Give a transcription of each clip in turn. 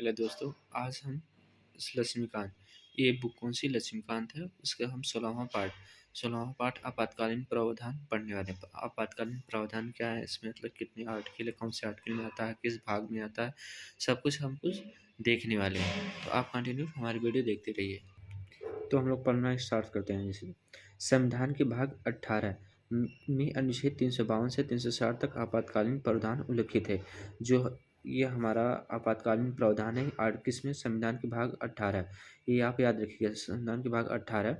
Hello दोस्तों, आज हम लक्ष्मीकांत, ये बुक कौन सी लक्ष्मीकांत है उसका हम 16वां पार्ट आपातकालीन प्रावधान पढ़ने वाले हैं। आपातकालीन प्रावधान क्या है, इसमें मतलब कितने आर्टिकल है, कौन से आर्टिकल में आता है, किस भाग में आता है, सब कुछ हम कुछ देखने वाले हैं। तो आप कंटिन्यू हमारी वीडियो देखते रहिए। तो हम लोग पढ़ना स्टार्ट करते हैं। जैसे संविधान के भाग 18 में अनुच्छेद 352 से 360 तक आपातकालीन प्रावधान उल्लिखित है। जो ये हमारा आपातकालीन प्रावधान है किसमें, संविधान के भाग 18, ये आप याद रखिएगा। संविधान के भाग 18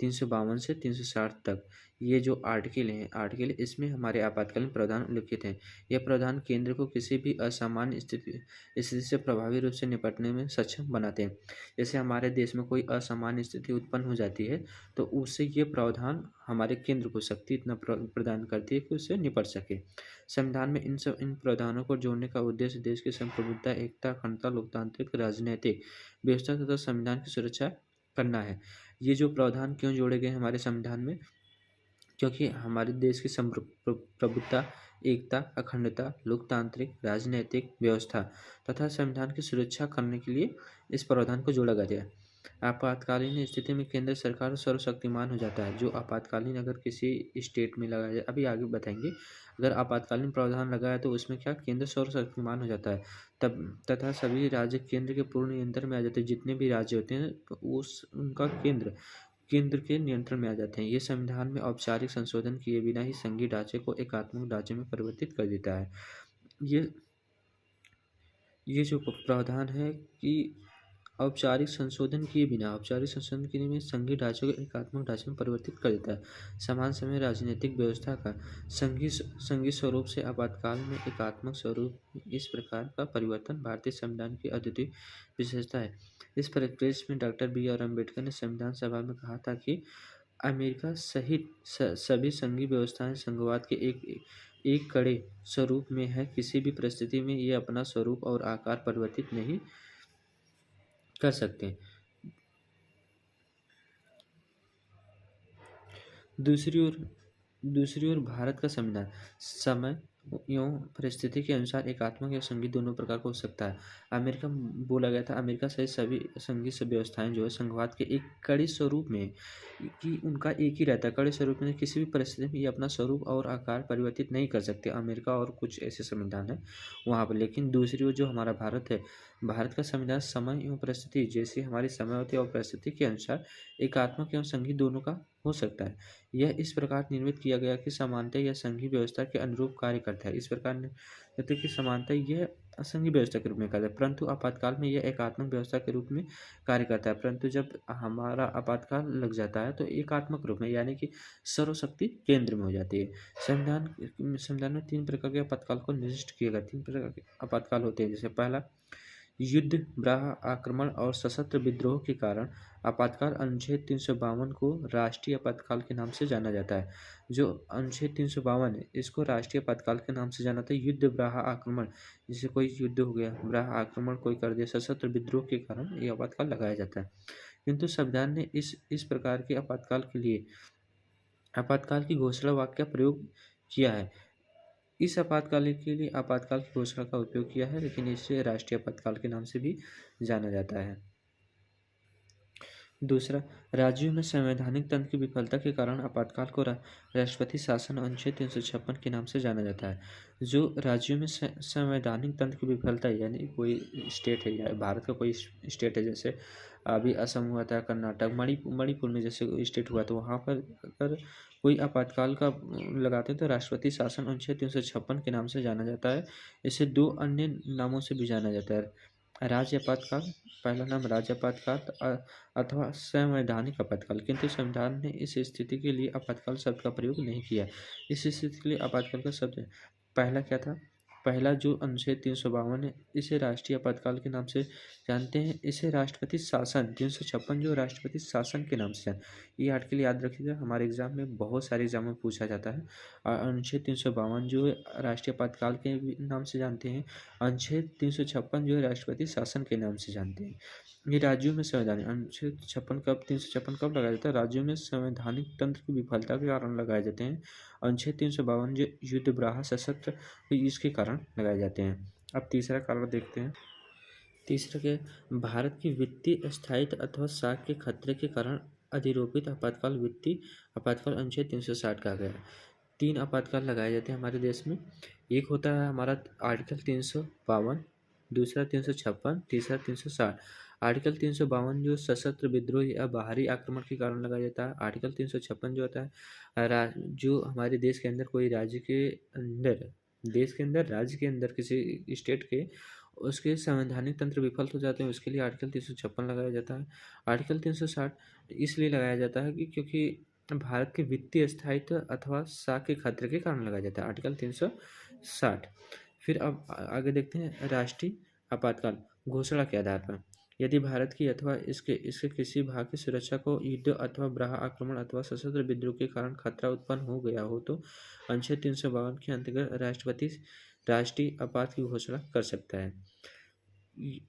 352 से 360 तक ये जो आर्टिकल इसमें हमारे आपातकालीन प्रावधान उल्लिखित हैं। यह प्रावधान केंद्र को किसी भी असामान्य स्थिति से प्रभावी रूप से निपटने में सक्षम बनाते हैं। जैसे हमारे देश में कोई असामान्य स्थिति उत्पन्न हो जाती है तो उससे ये प्रावधान हमारे केंद्र को शक्ति इतना प्रदान करती है कि उससे निपट सके। संविधान में इन प्रावधानों को जोड़ने का उद्देश्य देश की संप्रभुता, एकता, अखंडता, लोकतांत्रिक राजनीतिक व्यवस्था तथा संविधान की सुरक्षा करना है। ये जो प्रावधान क्यों जोड़े गए हमारे संविधान में, क्योंकि हमारे देश की संप्रभुता, एकता, अखंडता, लोकतांत्रिक राजनीतिक व्यवस्था तथा संविधान की सुरक्षा करने के लिए इस प्रावधान को जोड़ा गया है। आपातकालीन स्थिति में केंद्र सरकार सर्वशक्तिमान हो जाता है। जो आपातकालीन अगर किसी स्टेट में लगाया जाए, अभी आगे बताएंगे, अगर आपातकालीन प्रावधान लगाया तो उसमें क्या, केंद्र सर्वशक्तिमान हो जाता है। तब तथा सभी राज्य केंद्र के पूर्ण नियंत्रण में आ जाते हैं। जितने भी राज्य होते हैं तो उस उनका केंद्र के नियंत्रण में आ जाते हैं। ये संविधान में औपचारिक संशोधन किए बिना ही संघीय ढांचे को एकात्मक ढांचे में परिवर्तित कर देता है। ये ये जो प्रावधान है कि औपचारिक संशोधन किए में संघीय ढांचे को एकात्मक ढांचे में परिवर्तित कर देता है। समान समय राजनीतिक व्यवस्था का संघीय स्वरूप से आपातकाल में एकात्मक स्वरूप, इस प्रकार का परिवर्तन भारतीय संविधान की अद्वितीय विशेषता है। इस परिप्रेक्ष्य में डॉक्टर बी.आर. अम्बेडकर ने संविधान सभा में कहा था कि अमेरिका सहित सभी संघीय व्यवस्थाएं संघवाद के एक कड़े स्वरूप में है। किसी भी परिस्थिति में ये अपना स्वरूप और आकार परिवर्तित नहीं कर सकते। दूसरी ओर भारत का संविधान समय एवं परिस्थिति के अनुसार एकात्मक या संघीय दोनों प्रकार का हो सकता है। अमेरिका बोला गया था, अमेरिका सहित सभी संघीय व्यवस्थाएं जो है संघवाद के एक कड़े स्वरूप में, कि उनका एक ही रहता है, कड़े स्वरूप में। किसी भी परिस्थिति में ये अपना स्वरूप और आकार परिवर्तित नहीं कर सकते। अमेरिका और कुछ ऐसे संविधान है वहाँ पर। लेकिन दूसरी ओर जो हमारा भारत है, भारत का संविधान समय एवं परिस्थिति, जैसी हमारी समय होती है और परिस्थिति के अनुसार एकात्मक एवं संघीय दोनों का हो सकता है। यह इस प्रकार निर्मित किया गया कि समानता या संघीय व्यवस्था के अनुरूप कार्य करता है। इस प्रकार निर्मित की समानता यह असंघीय व्यवस्था के रूप में करता है, परंतु आपातकाल में यह एकात्मक व्यवस्था के रूप में कार्य करता है। परंतु जब हमारा आपातकाल लग जाता है तो एकात्मक रूप में, यानी कि सर्वशक्ति केंद्र में हो जाती है। संविधान में 3 प्रकार के आपातकाल को निर्दिष्ट किया गया। 3 प्रकार के आपातकाल होते हैं। जैसे पहला, युद्ध, ब्राह, आक्रमण और सशस्त्र विद्रोह के कारण आपातकाल अनुच्छेद 352 को राष्ट्रीय आपातकाल के नाम से जाना जाता है। जो अनुच्छेद 352 है इसको राष्ट्रीय आपातकाल के नाम से जाना जाता है। युद्ध, ब्राह, आक्रमण, जैसे कोई युद्ध हो गया, ब्राह आक्रमण कोई कर दिया, सशस्त्र विद्रोह के कारण ये आपातकाल लगाया जाता है। किंतु संविधान ने इस प्रकार के आपातकाल के लिए आपातकाल की घोषणा वाक्य का प्रयोग किया है। इस आपातकाल के लिए आपातकाल की घोषणा का उपयोग किया है, लेकिन इसे राष्ट्रीय आपातकाल के नाम से भी जाना जाता है। दूसरा, राज्यों में संवैधानिक तंत्र की विफलता के कारण आपातकाल को राष्ट्रपति शासन अनुच्छेद 356 के नाम से जाना जाता है। जो राज्यों में संवैधानिक तंत्र की विफलता है, यानी कोई स्टेट है या भारत का कोई स्टेट है, जैसे अभी असम हुआ था, कर्नाटक, मणिपुर में जैसे कोई स्टेट हुआ, तो वहाँ पर अगर कोई आपातकाल का लगाते हैं तो राष्ट्रपति शासन अनुच्छेद 356 के नाम से जाना जाता है। इसे 2 अन्य नामों से भी जाना जाता है, राज्य आपातकाल, पहला नाम राज्य आपातकाल अथवा संवैधानिक आपातकाल। किंतु संविधान ने इस स्थिति के लिए आपातकाल शब्द का प्रयोग नहीं किया। इस स्थिति के लिए आपातकाल का शब्द पहला क्या था, पहला जो अनुच्छेद 352 है इसे राष्ट्रीय आपातकाल के नाम से जानते हैं। इसे राष्ट्रपति शासन 356 जो राष्ट्रपति शासन के नाम से ये आर्टिकल याद रखिएगा, हमारे एग्जाम में बहुत सारे एग्जाम में पूछा जाता है। और अनुच्छेद 352 जो राष्ट्रीय आपातकाल के नाम से जानते हैं, अनुच्छेद 356 जो है राष्ट्रपति शासन के नाम से जानते हैं। ये राज्यों में संवैधानिक अनुच्छेद 356 कब लगाया जाता है, राज्यों में संवैधानिक तंत्र की विफलता के कारण लगाए जाते हैं। अनुच्छेद 352 जो युद्ध, ब्राह, सशस्त्र इसके कारण लगाए जाते हैं। अब तीसरा कारण देखते हैं। तीसरा क्या है, भारत की वित्तीय स्थायित्व अथवा साख के खतरे के कारण अधिरोपित आपातकाल वित्तीय आपातकाल अनुच्छेद 360 कहा गया है। 3 आपातकाल लगाए जाते हैं हमारे देश में। एक होता है हमारा आर्टिकल 352, दूसरा 356, तीसरा 360। आर्टिकल 352 जो सशस्त्र विद्रोह या बाहरी आक्रमण के कारण लगाया जाता है। आर्टिकल 356 जो होता है जो हमारे देश के अंदर कोई राज्य के अंदर, देश के अंदर, राज्य के अंदर किसी स्टेट के उसके संवैधानिक तंत्र विफल हो जाते हैं, उसके लिए आर्टिकल 356 लगाया जाता है। आर्टिकल 360 इसलिए लगाया जाता है कि क्योंकि भारत के वित्तीय स्थायित्व अथवा साख के खतरे के कारण लगाया जाता है, आर्टिकल 360। फिर अब आगे देखते हैं राष्ट्रीय आपातकाल घोषणा के आधार पर। यदि भारत की अथवा इसके इसके किसी भाग की सुरक्षा को युद्ध अथवा बाह्य आक्रमण अथवा सशस्त्र विद्रोह के कारण खतरा उत्पन्न हो गया हो तो अनुच्छेद 352 के अंतर्गत राष्ट्रपति राष्ट्रीय आपात की घोषणा कर सकता है।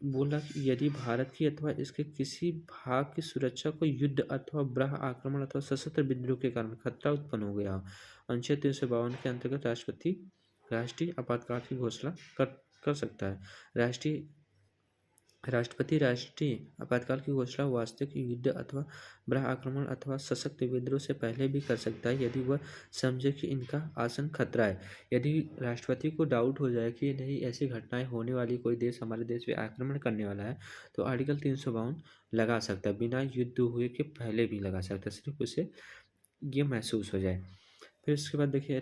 बोला कि यदि भारत की अथवा इसके किसी भाग की सुरक्षा को युद्ध अथवा बाह्य आक्रमण अथवा सशस्त्र विद्रोह के कारण खतरा उत्पन्न हो गया हो, अनुच्छेद 352 के अंतर्गत राष्ट्रपति राष्ट्रीय आपातकाल की घोषणा कर सकता है। राष्ट्रपति राष्ट्रीय आपातकाल की घोषणा वास्तविक युद्ध अथवा बाह्य आक्रमण अथवा सशस्त्र विद्रोह से पहले भी कर सकता है यदि वह समझे कि इनका आसन खतरा है। यदि राष्ट्रपति को डाउट हो जाए कि नहीं ऐसी घटनाएं होने वाली, कोई देश हमारे देश पे आक्रमण करने वाला है, तो आर्टिकल 352 लगा सकता है। बिना युद्ध हुए के पहले भी लगा सकता है, सिर्फ उसे ये महसूस हो जाए। फिर उसके बाद देखिए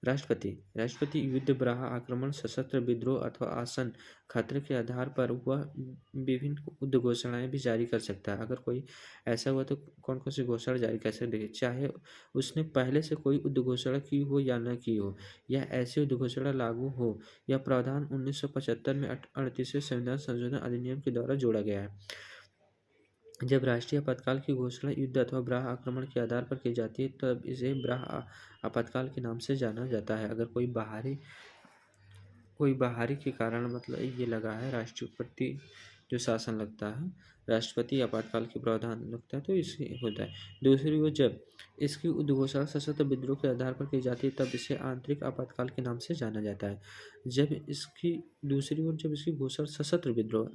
राष्ट्रपति युद्ध बाह्य आक्रमण सशस्त्र विद्रोह अथवा आसन खतरे के आधार पर वह विभिन्न युद्ध घोषणाएं भी जारी कर सकता है। अगर कोई ऐसा हुआ तो कौन कौन सी घोषणा जारी कर सकते हैं, चाहे उसने पहले से कोई युद्ध घोषणा की हो या न की हो, या ऐसी युद्ध घोषणा लागू हो, या प्रावधान 1975 में 38वें संविधान संशोधन अधिनियम के द्वारा जोड़ा गया है। जब राष्ट्रीय आपातकाल की घोषणा युद्ध अथवा बाह्य आक्रमण के आधार पर की जाती है तब इसे बाह्य आपातकाल के नाम से जाना जाता है। अगर कोई बाहरी के कारण मतलब ये लगा है, राष्ट्रपति जो शासन लगता है, राष्ट्रपति आपातकाल के प्रावधान लगता है, तो इसे होता है। दूसरी ओर जब इसकी उद्घोषणा सशस्त्र विद्रोह के आधार पर की जाती है तब इसे आंतरिक आपातकाल के नाम से जाना जाता है। दूसरी ओर जब इसकी घोषणा सशस्त्र विद्रोह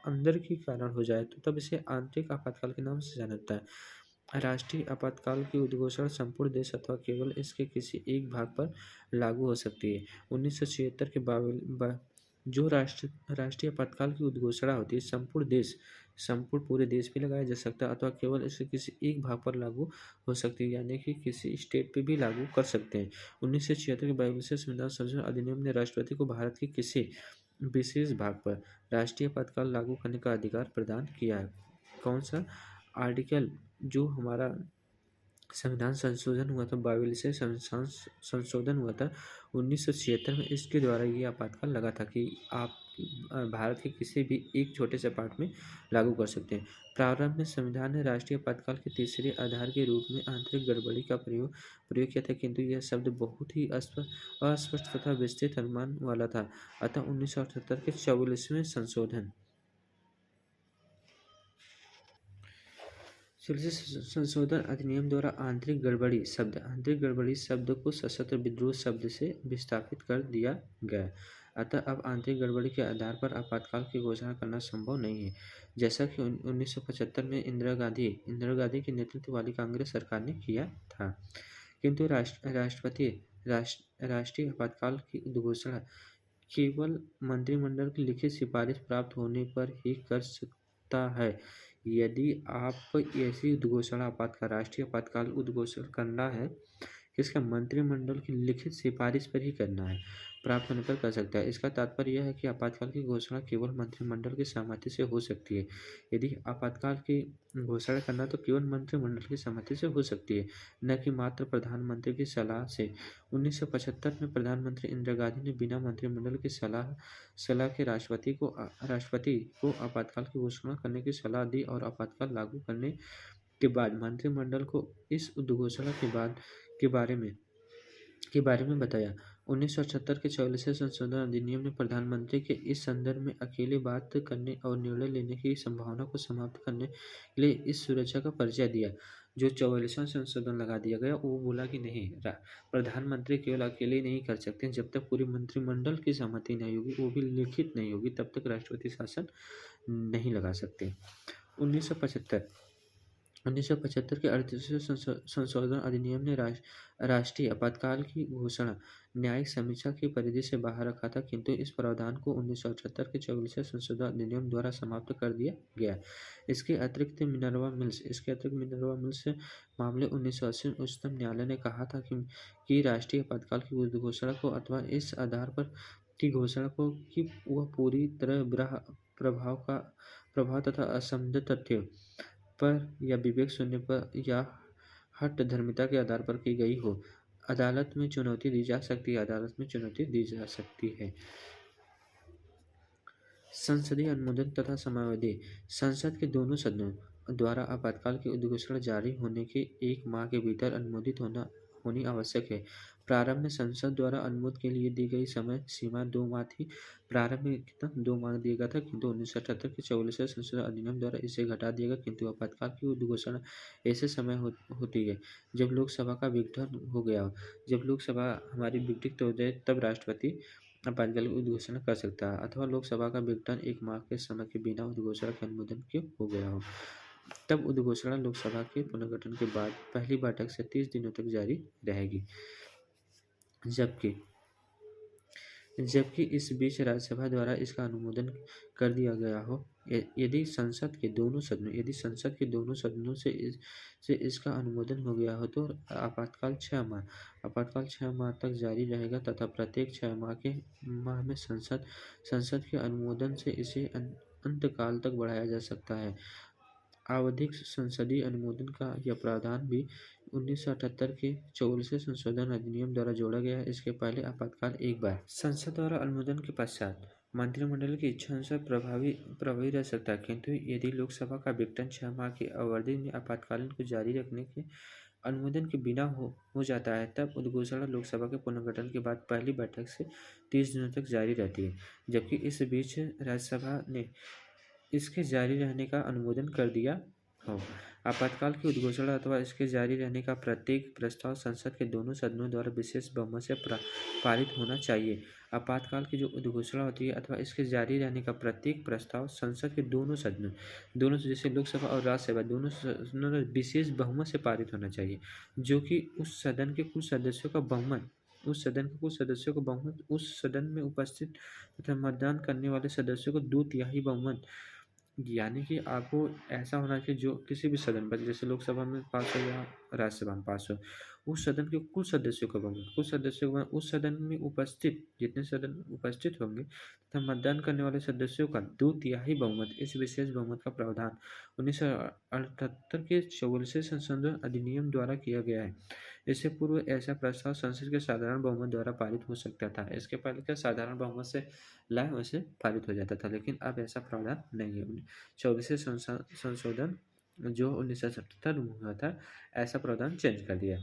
अंदर के कारण हो जाए तो तब इसे आंतरिक आपातकाल के नाम से जाना जाता है। राष्ट्रीय आपातकाल की उद्घोषणा संपूर्ण देश अथवा केवल इसके किसी एक भाग पर लागू हो सकती है। 1976 के जो राष्ट्रीय आपातकाल की उद्घोषणा होती है संपूर्ण पूरे देश पे लगाया जा सकता है अथवा केवल इसे किसी एक भाग पर लागू हो सकती है, यानी कि किसी स्टेट पे भी लागू कर सकते हैं। 1976 के 22वें संविधान संशोधन अधिनियम ने राष्ट्रपति को भारत के किसी विशेष भाग पर राष्ट्रीय आपातकाल लागू करने का अधिकार प्रदान किया है। कौन सा आर्टिकल जो हमारा संविधान संशोधन हुआ था, 22वें संविधान संशोधन हुआ था 1976 में, इसके द्वारा ये आपातकाल लगा था कि आप भारत के किसी भी एक छोटे से पार्ट में लागू कर सकते हैं। प्रारंभ में संविधान ने राष्ट्रीय आपातकाल के तीसरे आधार के रूप में आंतरिक गड़बड़ी का प्रयोग किया था, किंतु यह शब्द बहुत ही अस्पष्ट तथा विस्तृत अनुमान वाला था। अतः 1978 के 44वें संशोधन संशोधन अधिनियम द्वारा आंतरिक गड़बड़ी शब्द को सशस्त्र विद्रोह शब्द से विस्थापित कर दिया गया। अतः अब आंतरिक गड़बड़ी के आधार पर आपातकाल की घोषणा करना संभव नहीं है, जैसा कि 1975 में इंदिरा गांधी के नेतृत्व वाली कांग्रेस सरकार ने किया था। किंतु राष्ट्रीय आपातकाल की घोषणा केवल मंत्रिमंडल की लिखित सिफारिश प्राप्त होने पर ही कर सकता है। यदि आप ऐसी उद्घोषणा राष्ट्रीय आपातकाल उद्घोषणा करना है, इसका मंत्रिमंडल की लिखित सिफारिश पर ही करना है, प्राप्त होने पर कर सकता है। इसका तात्पर्य यह है कि आपातकाल की घोषणा केवल मंत्रिमंडल की सहमति से हो सकती है। यदि आपातकाल की घोषणा करना तो केवल मंत्रिमंडल की सहमति से हो सकती है, न कि मात्र प्रधानमंत्री की सलाह से। 1975 में प्रधानमंत्री इंदिरा गांधी ने बिना मंत्रिमंडल की सलाह के राष्ट्रपति को आपातकाल की घोषणा करने की सलाह दी और आपातकाल लागू करने के बाद मंत्रिमंडल को इस उद्घोषणा के बारे में बताया। 1978 के 44वें संशोधन अधिनियम ने प्रधानमंत्री के इस संदर्भ में अकेले बात करने और निर्णय लेने की संभावना को समाप्त करने के लिए इस सुरक्षा का परिचय दिया। जो 44वां संशोधन लगा दिया गया, वो बोला कि नहीं, प्रधानमंत्री केवल अकेले नहीं कर सकते, जब तक पूरी मंत्रिमंडल की सहमति नहीं होगी, वो भी लिखित नहीं होगी, तब तक राष्ट्रपति शासन नहीं लगा सकते। 1975 1975 के 38वें संशोधन अधिनियम ने राष्ट्रीय आपातकाल की घोषणा न्यायिक समीक्षा की परिधि से बाहर रखा था, किंतु इस प्रावधान को 1978 के 44वें संशोधन अधिनियम द्वारा समाप्त कर दिया गया। इसके अतिरिक्त मिनर्वा मिल्स मामले 1980 में उच्चतम न्यायालय ने कहा था कि राष्ट्रीय आपातकाल की घोषणा को अथवा इस आधार पर की घोषणा को कि वह पूरी तरह प्रभाव तथा असंबद्ध तथ्य पर या विवेक शून्य पर या हठ धर्मिता के आधार पर की गई हो, अदालत में चुनौती दी जा सकती है। संसदीय अनुमोदन तथा समयावधि। संसद के दोनों सदनों द्वारा आपातकाल की अधिघोषणा जारी होने के 1 माह के भीतर अनुमोदित होनी आवश्यक है। प्रारंभ में संसद द्वारा अनुमोदन के लिए दी गई समय सीमा 2 माह थी। प्रारंभ में कितना 2 माह दिया गया था, किंतु 1978 के 44वें संशोधन अधिनियम द्वारा इसे घटा दिया गया। किंतु आपातकाल की अधिघोषणा ऐसे समय होती है जब लोकसभा का विघटन हो गया हो। जब लोकसभा हमारी विघटित हो जाए तब राष्ट्रपति आपातकाल की उद्घोषणा कर सकता है, अथवा लोकसभा का विघटन 1 माह के समय के बिना उद्घोषणा के अनुमोदन के हो गया हो, तब उद्घोषणा लोकसभा के पुनर्गठन के बाद पहली बैठक से 30 दिनों तक जारी रहेगी। जबकि इस बीच राज्यसभा द्वारा इसका अनुमोदन कर दिया गया हो, यदि संसद के दोनों सदनों से इसका अनुमोदन हो गया हो, तो आपातकाल 6 माह तक जारी रहेगा तथा प्रत्येक 6 माह में संसद के अनुमोदन से इसे अंतकाल तक बढ़ाया जा सकता है। आवधिक संसदीय अनुमोदन का यह प्रावधान भी 1978 के 44वें संशोधन अधिनियम द्वारा जोड़ा गया है। इसके पहले आपातकाल एक बार संसद द्वारा अनुमोदन के पश्चात मंत्रिमंडल की इच्छा अनुसार प्रभावी रह सकता है, किंतु यदि लोकसभा का विघटन 6 माह की अवधि में आपातकालीन को जारी रखने के अनुमोदन के बिना हो जाता है, तब उद्घोषणा लोकसभा के पुनर्गठन के बाद पहली बैठक से 30 दिनों तक जारी रहती है। जबकि इस बीच राज्यसभा ने इसके जारी रहने का अनुमोदन कर दिया हो। आपातकाल की उद्घोषणा अथवा इसके जारी रहने का प्रत्येक प्रस्ताव संसद के दोनों सदनों द्वारा विशेष बहुमत से पारित होना चाहिए। आपातकाल की जो उद्घोषणा होती है अथवा इसके जारी रहने का प्रत्येक प्रस्ताव संसद के दोनों जैसे लोकसभा और राज्यसभा दोनों सदनों में विशेष बहुमत से पारित होना चाहिए, जो कि उस सदन के कुछ सदस्यों का बहुमत उस सदन में उपस्थित तथा मतदान करने वाले सदस्यों को 2/3 बहुमत, यानी कि आपको ऐसा होना चाहिए जो किसी भी सदन पर, जैसे लोकसभा में 500 या राज्यसभा में 500, उस सदन के कुल सदस्यों का बहुमत, उस सदन में उपस्थित जितने सदन उपस्थित होंगे तथा मतदान करने वाले सदस्यों का 2/3 बहुमत, इस विशेष बहुमत का प्रावधान 1978 के 44वें संशोधन अधिनियम द्वारा किया गया है। इससे पूर्व ऐसा प्रस्ताव संसद के साधारण बहुमत द्वारा पारित हो सकता था। इसके पहले क्या साधारण बहुमत से लाए वैसे पारित हो जाता था, लेकिन अब ऐसा प्रावधान नहीं है। 24वें संशोधन जो 1977 में हुआ था, ऐसा प्रावधान चेंज कर दिया।